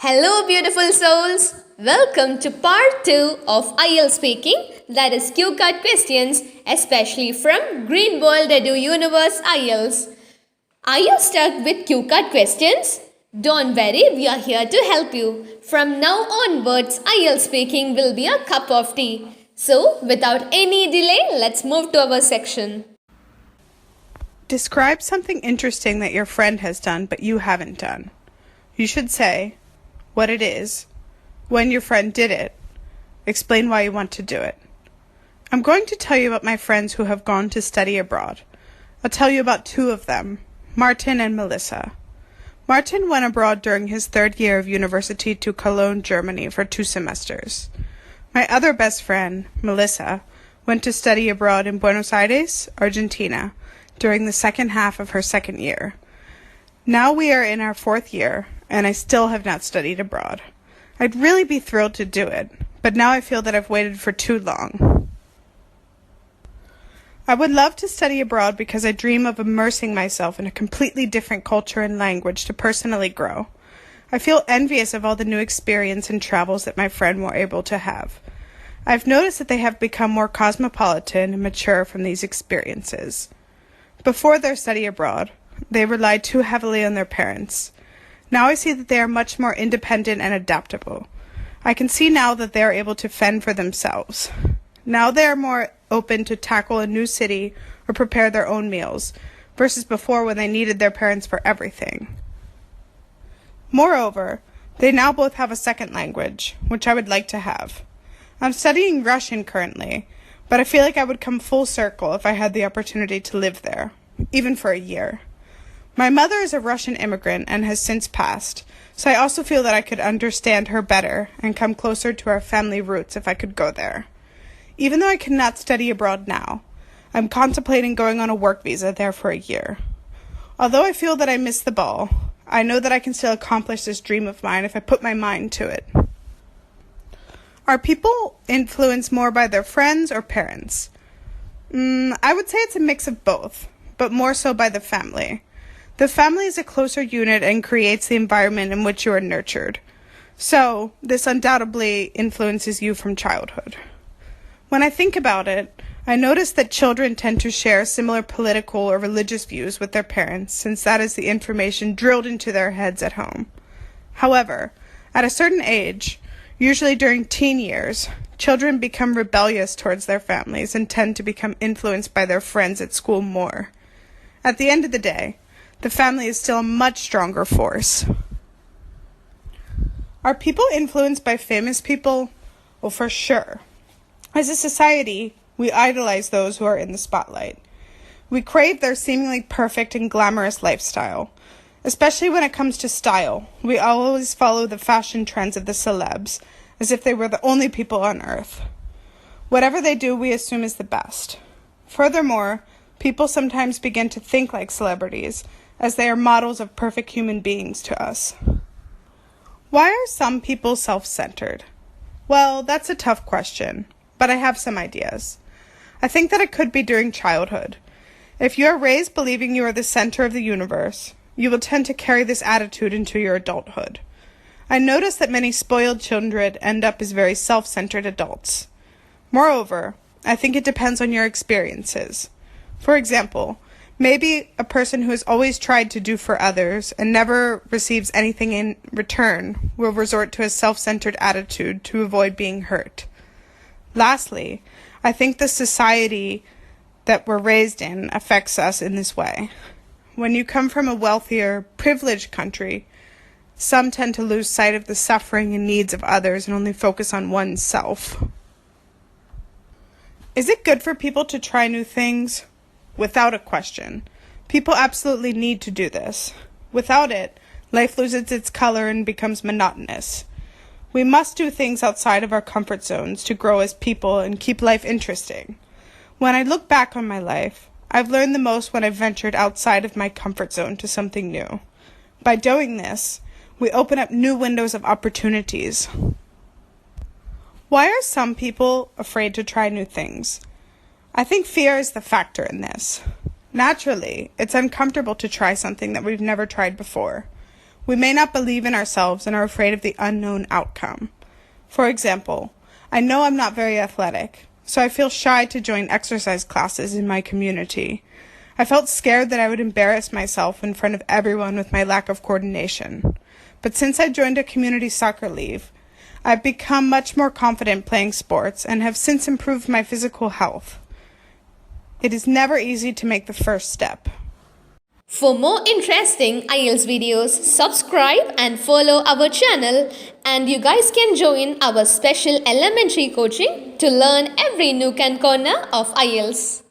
Hello, beautiful souls. Welcome to part 2 of IELTS speaking, that is cue card questions, especially from Green World Edu Universe IELTS. Are you stuck with cue card questions? Don't worry, we are here to help you. From now onwards, IELTS speaking will be a cup of tea. So, without any delay, let's move to our section. Describe something interesting that your friend has done but you haven't done. You should say what it is, when your friend did it, explain why you want to do it. I'm going to tell you about my friends who have gone to study abroad. I'll tell you about two of them, Martin and Melissa. Martin went abroad during his third year of university to Cologne, Germany for 2 semesters. My other best friend, Melissa, went to study abroad in Buenos Aires, Argentina, during the second half of her second year. Now we are in our 4th year, and I still have not studied abroad. I'd really be thrilled to do it, but now I feel that I've waited for too long. I would love to study abroad because I dream of immersing myself in a completely different culture and language to personally grow. I feel envious of all the new experience and travels that my friend were able to have. I've noticed that they have become more cosmopolitan and mature from these experiences. Before their study abroad, they relied too heavily on their parents. Now I see that they are much more independent and adaptable. I can see now that they are able to fend for themselves. Now they are more open to tackle a new city or prepare their own meals, versus before when they needed their parents for everything. Moreover, they now both have a second language, which I would like to have. I'm studying Russian currently, but I feel like I would come full circle if I had the opportunity to live there, even for a year. My mother is a Russian immigrant and has since passed, so I also feel that I could understand her better and come closer to our family roots if I could go there. Even though I cannot study abroad now, I'm contemplating going on a work visa there for a year. Although I feel that I missed the ball, I know that I can still accomplish this dream of mine if I put my mind to it. Are people influenced more by their friends or parents? I would say it's a mix of both, but more so by the family. The family is a closer unit and creates the environment in which you are nurtured. So, this undoubtedly influences you from childhood. When I think about it, I notice that children tend to share similar political or religious views with their parents, since that is the information drilled into their heads at home. However, at a certain age, usually during teen years, children become rebellious towards their families and tend to become influenced by their friends at school more. At the end of the day, the family is still a much stronger force. Are people influenced by famous people? Well, for sure. As a society, we idolize those who are in the spotlight. We crave their seemingly perfect and glamorous lifestyle. Especially when it comes to style, we always follow the fashion trends of the celebs, as if they were the only people on earth. Whatever they do, we assume is the best. Furthermore, people sometimes begin to think like celebrities, as they are models of perfect human beings to us. Why are some people self-centered? Well, that's a tough question, but I have some ideas. I think that it could be during childhood. If you are raised believing you are the center of the universe, you will tend to carry this attitude into your adulthood. I notice that many spoiled children end up as very self-centered adults. Moreover, I think it depends on your experiences. For example, maybe a person who has always tried to do for others and never receives anything in return will resort to a self-centered attitude to avoid being hurt. Lastly, I think the society that we're raised in affects us in this way. When you come from a wealthier, privileged country, some tend to lose sight of the suffering and needs of others and only focus on oneself. Is it good for people to try new things? Without a question. People absolutely need to do this. Without it, life loses its color and becomes monotonous. We must do things outside of our comfort zones to grow as people and keep life interesting. When I look back on my life, I've learned the most when I've ventured outside of my comfort zone to something new. By doing this, we open up new windows of opportunities. Why are some people afraid to try new things? I think fear is the factor in this. Naturally, it's uncomfortable to try something that we've never tried before. We may not believe in ourselves and are afraid of the unknown outcome. For example, I know I'm not very athletic, so I feel shy to join exercise classes in my community. I felt scared that I would embarrass myself in front of everyone with my lack of coordination. But since I joined a community soccer league, I've become much more confident playing sports and have since improved my physical health. It is never easy to make the first step. For more interesting IELTS videos, subscribe and follow our channel, and you guys can join our special elementary coaching to learn every nook and corner of IELTS.